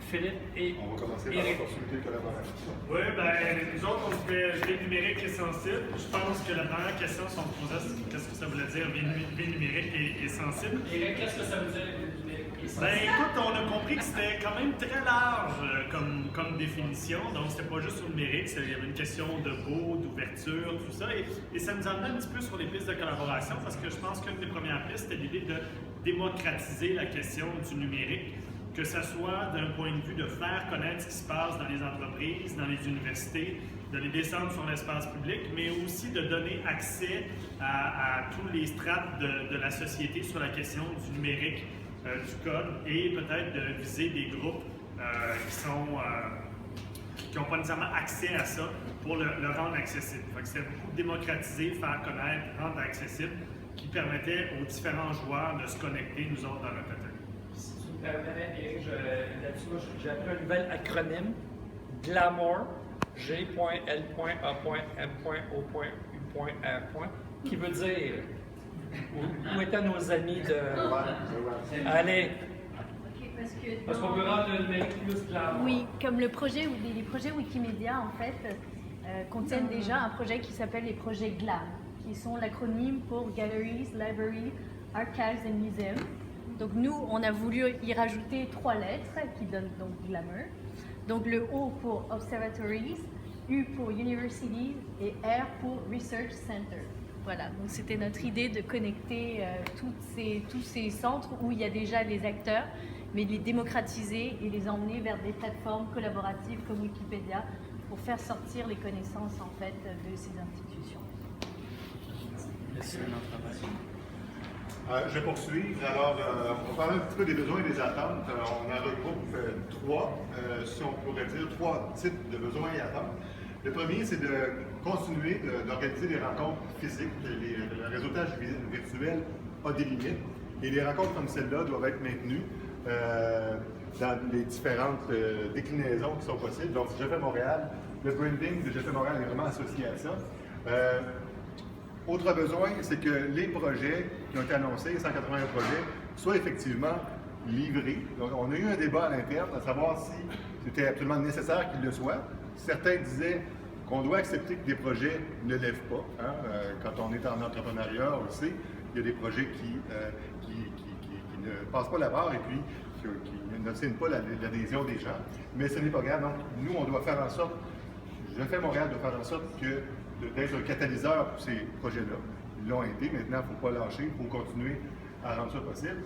Philippe et On va commencer par Éric. l'opportunité de collaboration. Oui, nous autres, on fait vie numérique et sensible. Je pense que la première question, si on se posait, qu'est-ce que ça voulait dire, vie numérique et sensible? Éric, qu'est-ce que ça veut dire, vie numérique et sensible? Écoute, on a compris que c'était quand même très large comme définition. Donc, c'était pas juste au numérique, il y avait une question de beau, d'ouverture, tout ça. Et ça nous emmène un petit peu sur les pistes de collaboration parce que je pense qu'une des premières pistes, c'était l'idée de démocratiser la question du numérique, que ce soit d'un point de vue de faire connaître ce qui se passe dans les entreprises, dans les universités, de les descendre sur l'espace public, mais aussi de donner accès à tous les strates de la société sur la question du numérique, du code, et peut-être de viser des groupes qui n'ont pas nécessairement accès à ça pour le rendre accessible. C'est beaucoup démocratiser, faire connaître, rendre accessible, qui permettait aux différents joueurs de se connecter, nous autres, dans notre atelier. Si tu me permets, Éric, là-dessus, moi, j'ai appris un nouvel acronyme, GLAMOUR, G.L.M.O.U.R. qui veut dire où étaient nos amis de. Allez, parce qu'on veut rendre le numérique plus glamour. Oui, comme les projets Wikimedia, en fait, contiennent déjà un projet qui s'appelle les projets GLAM, qui sont l'acronyme pour Galleries, Libraries, Archives and Museums. Donc nous, on a voulu y rajouter 3 lettres qui donnent donc Glamour. Donc le O pour Observatories, U pour Universities et R pour Research Center. Voilà, donc c'était notre idée de connecter tous ces centres où il y a déjà les acteurs, mais de les démocratiser et les emmener vers des plateformes collaboratives comme Wikipédia pour faire sortir les connaissances en fait de ces institutions. Je vais poursuivre. Alors, on va parler un petit peu des besoins et des attentes. On en regroupe 3, si on pourrait dire 3 types de besoins et attentes. Le premier, c'est de continuer d'organiser des rencontres physiques. Le réseautage virtuel a des limites et les rencontres comme celle-là doivent être maintenues dans les différentes déclinaisons qui sont possibles. Donc, J'ai fait Montréal, le branding de J'ai fait Montréal est vraiment associé à ça. Autre besoin, c'est que les projets qui ont été annoncés, 181 projets, soient effectivement livrés. Donc, on a eu un débat à l'interne à savoir si c'était absolument nécessaire qu'ils le soient. Certains disaient qu'on doit accepter que des projets ne lèvent pas. Hein. Quand on est en entrepreneuriat, on le sait, il y a des projets qui ne passent pas la barre et puis qui n'obtiennent pas l'adhésion des gens. Mais ce n'est pas grave. Donc, nous, on doit faire en sorte, Je fais Montréal doit faire en sorte d'être un catalyseur pour ces projets-là. Ils l'ont été. Maintenant, il ne faut pas lâcher, il faut continuer à rendre ça possible.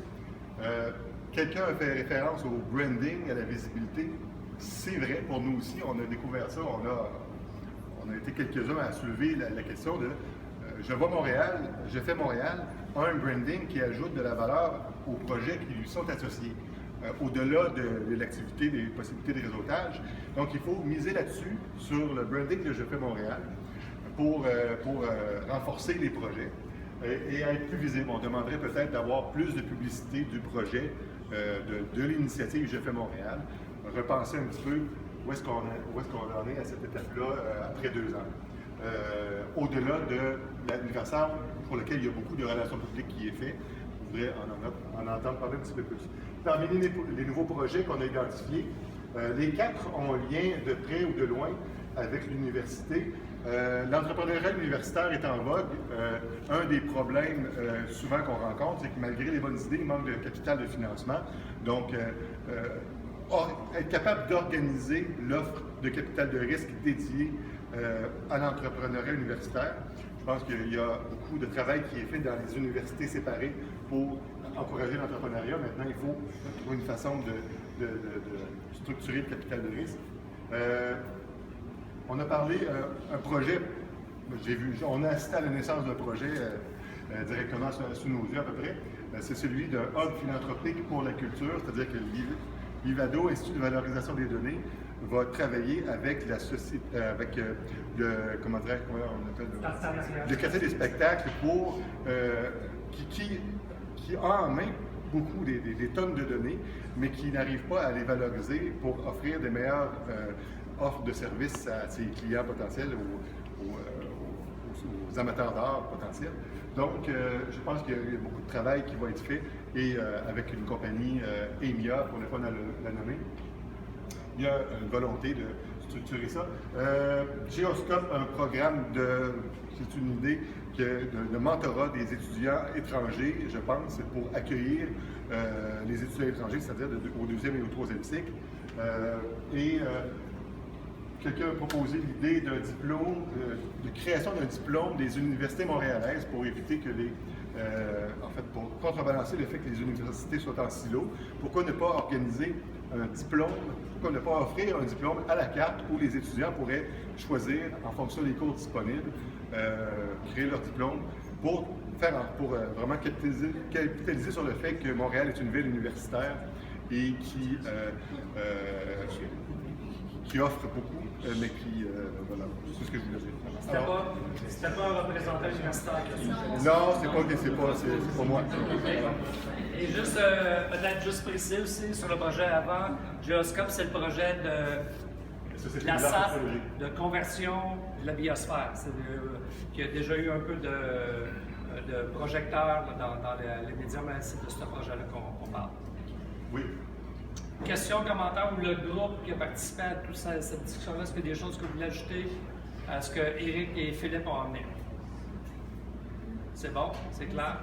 Quelqu'un a fait référence au branding, à la visibilité. C'est vrai, pour nous aussi, on a découvert ça. On a été quelques-uns à soulever la question de je vois Montréal, je fais Montréal, un branding qui ajoute de la valeur aux projets qui lui sont associés, au-delà de l'activité, des possibilités de réseautage. Donc, il faut miser là-dessus, sur le branding de Je fais Montréal, pour renforcer les projets et être plus visible. On demanderait peut-être d'avoir plus de publicité du projet, de l'initiative Je fais Montréal, repenser un petit peu où est-ce qu'on en est à cette étape-là après 2 ans. Au-delà de l'anniversaire pour lequel il y a beaucoup de relations publiques qui est fait, on voudrait en entendre parler un petit peu plus. Parmi les nouveaux projets qu'on a identifiés, les 4 ont un lien de près ou de loin avec l'université. L'entrepreneuriat universitaire est en vogue. Un des problèmes souvent qu'on rencontre, c'est que malgré les bonnes idées, il manque de capital de financement. Donc, être capable d'organiser l'offre de capital de risque dédié à l'entrepreneuriat universitaire. Je pense qu'il y a beaucoup de travail qui est fait dans les universités séparées pour encourager l'entrepreneuriat. Maintenant, il faut trouver une façon de structurer le capital de risque. On a parlé un projet, on a assisté à la naissance d'un projet directement sous nos yeux à peu près. C'est celui d'un hub philanthropique pour la culture, c'est-à-dire que l'IVADO, Institut de valorisation des données, va travailler avec la société, avec le quartier des spectacles pour qui a en main beaucoup des tonnes de données, mais qui n'arrive pas à les valoriser pour offrir des meilleures offres de services à ses clients potentiels, aux amateurs d'art potentiels. Donc, je pense qu'il y a beaucoup de travail qui va être fait et avec une compagnie EMIA, pour ne pas la nommer, il y a une volonté de structurer ça. Geoscope a un programme c'est une idée de mentorat des étudiants étrangers, je pense, pour accueillir les étudiants étrangers, c'est-à-dire au 2e et au 3e cycle. Quelqu'un a proposé l'idée d'un diplôme, de création d'un diplôme des universités montréalaises pour éviter que pour contrebalancer le fait que les universités soient en silo. Pourquoi ne pas organiser un diplôme, pourquoi ne pas offrir un diplôme à la carte où les étudiants pourraient choisir, en fonction des cours disponibles, créer leur diplôme pour vraiment capitaliser sur le fait que Montréal est une ville universitaire et qui offre beaucoup, mais qui, voilà, c'est ce que je voulais dire. C'était pas un représentant universitaire. Non, c'est pas moi. Et juste, peut-être juste préciser aussi sur le projet avant, Geoscope, c'est le projet de la SAP, de conversion de la biosphère, qui a déjà eu un peu de projecteurs dans les médias, mais c'est de ce projet-là qu'on parle. Oui. Questions, commentaires, ou le groupe qui a participé à toute cette discussion-là, est-ce qu'il y a des choses que vous voulez ajouter à ce que Éric et Philippe ont emmené? C'est bon? C'est clair?